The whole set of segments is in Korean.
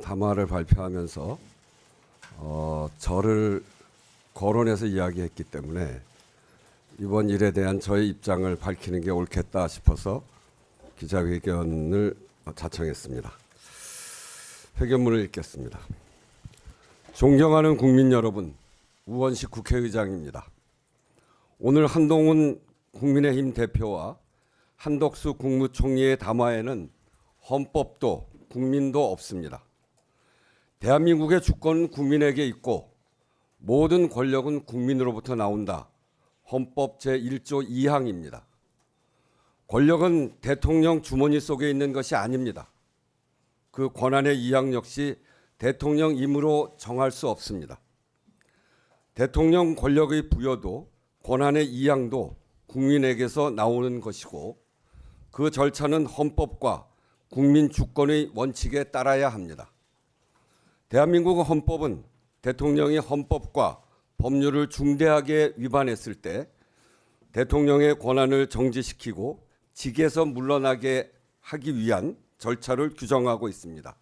담화를 발표하면서 저를 거론해서 이야기했기 때문에 이번 일에 대한 저의 입장을 밝히는 게 옳겠다 싶어서 기자회견을 자청했습니다. 회견문을 읽겠습니다. 존경하는 국민 여러분, 우원식 국회의장입니다. 오늘 한동훈 국민의힘 대표와 한덕수 국무총리의 담화에는 헌법도 국민도 없습니다. 대한민국의 주권은 국민에게 있고 모든 권력은 국민으로부터 나온다. 헌법 제1조 2항입니다. 권력은 대통령 주머니 속에 있는 것이 아닙니다. 그 권한의 이양 역시 대통령 임으로 정할 수 없습니다. 대통령 권력의 부여도 권한의 이양도 국민에게서 나오는 것이고 그 절차는 헌법과 국민 주권의 원칙에 따라야 합니다. 대한민국 헌법은 대통령이 헌법과 법률을 중대하게 위반했을 때 대통령의 권한을 정지시키고 직에서 물러나게 하기 위한 절차를 규정하고 있습니다.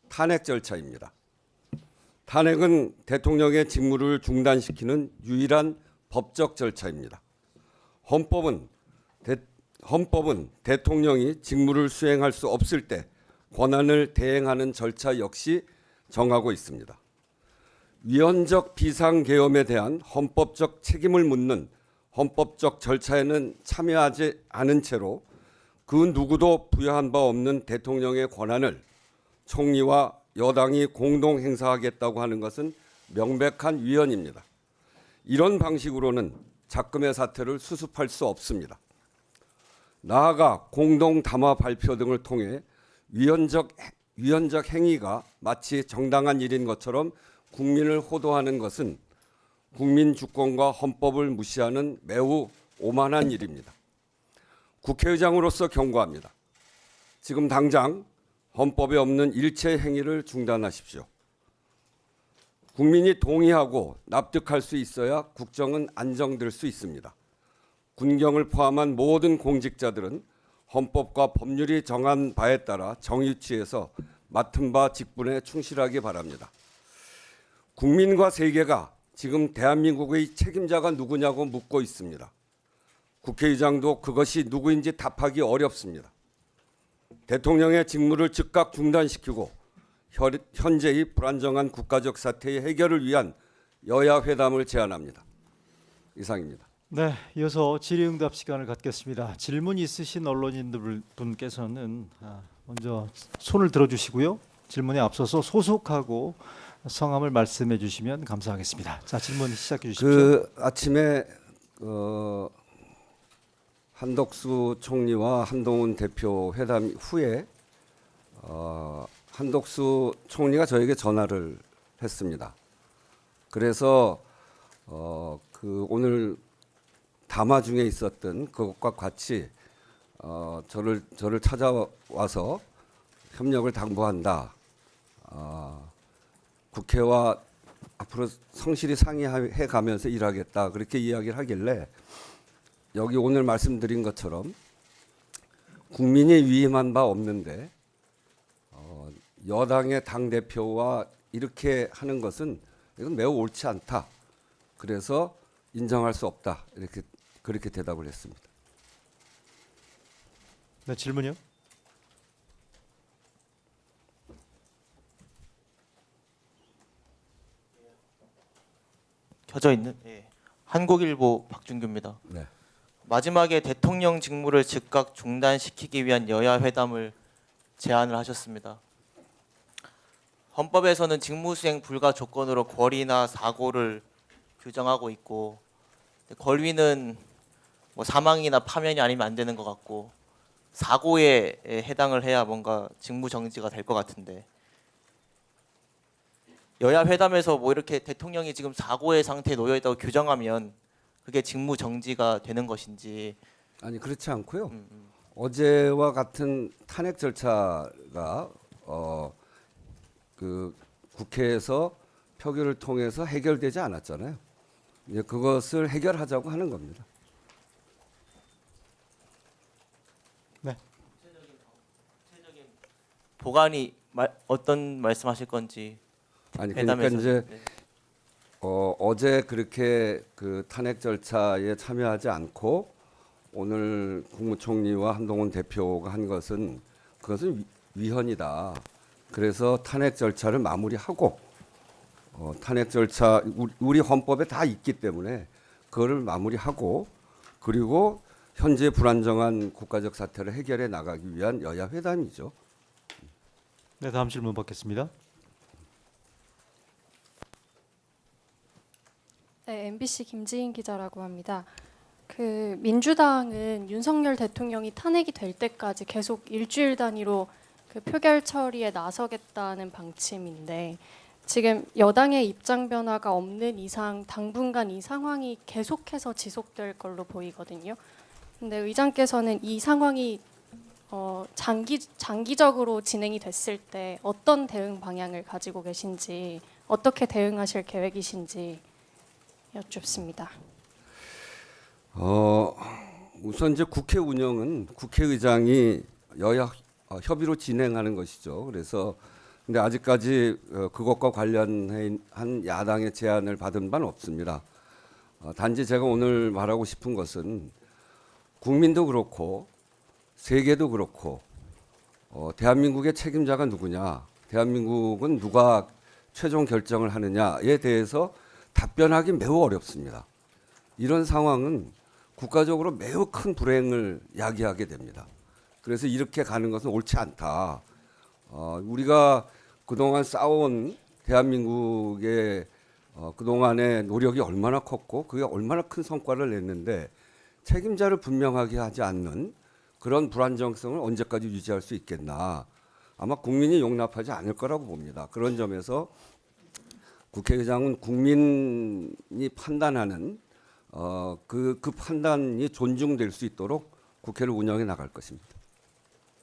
탄핵 절차입니다. 탄핵은 대통령의 직무를 중단시키는 유일한 법적 절차입니다. 헌법은 대통령이 직무를 수행할 수 없을 때 권한을 대행하는 절차 역시 정하고 있습니다. 위헌적 비상계엄에 대한 헌법적 책임을 묻는 헌법적 절차에는 참여하지 않은 채로 그 누구도 부여한 바 없는 대통령의 권한을 총리와 여당이 공동 행사하겠다고 하는 것은 명백한 위헌입니다. 이런 방식으로는 작금의 사태를 수습할 수 없습니다. 나아가 공동 담화 발표 등을 통해 위헌적 행위가 마치 정당한 일인 것처럼 국민을 호도하는 것은 국민 주권과 헌법을 무시하는 매우 오만한 일입니다. 국회의장으로서 경고합니다. 지금 당장 헌법에 없는 일체 행위를 중단하십시오. 국민이 동의하고 납득할 수 있어야 국정은 안정될 수 있습니다. 군경을 포함한 모든 공직자들은 헌법과 법률이 정한 바에 따라 정의치에서 맡은 바 직분에 충실하기 바랍니다. 국민과 세계가 지금 대한민국의 책임자가 누구냐고 묻고 있습니다. 국회의장도 그것이 누구인지 답하기 어렵습니다. 대통령의 직무를 즉각 중단시키고 현재의 불안정한 국가적 사태의 해결을 위한 여야 회담을 제안합니다. 이상입니다. 네, 이어서 질의응답 시간을 갖겠습니다. 질문 있으신 언론인분께서는 먼저 손을 들어주시고요. 질문에 앞서서 소속하고 성함을 말씀해 주시면 감사하겠습니다. 자, 질문 시작해 주십시오. 그 아침에 한덕수 총리와 한동훈 대표 회담 후에 한덕수 총리가 저에게 전화를 했습니다. 그래서 그 오늘 담화 중에 있었던 그것과 같이 저를 찾아와서 협력을 당부한다. 국회와 앞으로 성실히 상의해 가면서 일하겠다. 그렇게 이야기를 하길래 여기 오늘 말씀드린 것처럼 국민이 위임한 바 없는데 여당의 당대표와 이렇게 하는 것은 이건 매우 옳지 않다. 그래서 인정할 수 없다. 그렇게 대답을 했습니다. 네, 질문이요. 켜져 있는 한국일보 박준규입니다. 네. 마지막에 대통령 직무를 즉각 중단시키기 위한 여야 회담을 제안을 하셨습니다. 헌법에서는 직무수행 불가 조건으로 권리나 사고를 규정하고 있고 권리는 뭐 사망이나 파면이 아니면 안 되는 것 같고 사고에 해당을 해야 뭔가 직무 정지가 될 것 같은데 여야 회담에서 뭐 이렇게 대통령이 지금 사고의 상태에 놓여 있다고 규정하면 그게 직무 정지가 되는 것인지. 아니 그렇지 않고요. 어제와 같은 탄핵 절차가 그 국회에서 표결을 통해서 해결되지 않았잖아요. 이제 그것을 해결하자고 하는 겁니다. 네. 보관이 어떤 말씀하실 건지 아니 그러니까 회담에서. 이제 네. 어제 그렇게 그 탄핵 절차에 참여하지 않고 오늘 국무총리와 한동훈 대표가 한 것은 그것은 위헌이다. 그래서 탄핵 절차를 마무리하고 탄핵 절차 우리 헌법에 다 있기 때문에 그거를 마무리하고 그리고 현재 불안정한 국가적 사태를 해결해 나가기 위한 여야 회담이죠. 네, 다음 질문 받겠습니다. 네, MBC 김지인 기자라고 합니다. 그 민주당은 윤석열 대통령이 탄핵이 될 때까지 계속 일주일 단위로 그 표결 처리에 나서겠다는 방침인데 지금 여당의 입장 변화가 없는 이상 당분간 이 상황이 계속해서 지속될 걸로 보이거든요. 근데 의장께서는 이 상황이 장기적으로 진행이 됐을 때 어떤 대응 방향을 가지고 계신지 어떻게 대응하실 계획이신지 여쭙습니다. 우선 이제 국회 운영은 국회의장이 여야 협의로 진행하는 것이죠. 그래서 근데 아직까지 그것과 관련한 야당의 제안을 받은 바는 없습니다. 단지 제가 오늘 말하고 싶은 것은 국민도 그렇고 세계도 그렇고 대한민국의 책임자가 누구냐, 대한민국은 누가 최종 결정을 하느냐에 대해서 답변하기 매우 어렵습니다. 이런 상황은 국가적으로 매우 큰 불행을 야기하게 됩니다. 그래서 이렇게 가는 것은 옳지 않다. 우리가 그동안 쌓아온 대한민국의 그동안의 노력이 얼마나 컸고 그게 얼마나 큰 성과를 냈는데 책임자를 분명하게 하지 않는 그런 불안정성을 언제까지 유지할 수 있겠나. 아마 국민이 용납하지 않을 거라고 봅니다. 그런 점에서 국회의장은 국민이 판단하는 그 판단이 존중될 수 있도록 국회를 운영해 나갈 것입니다.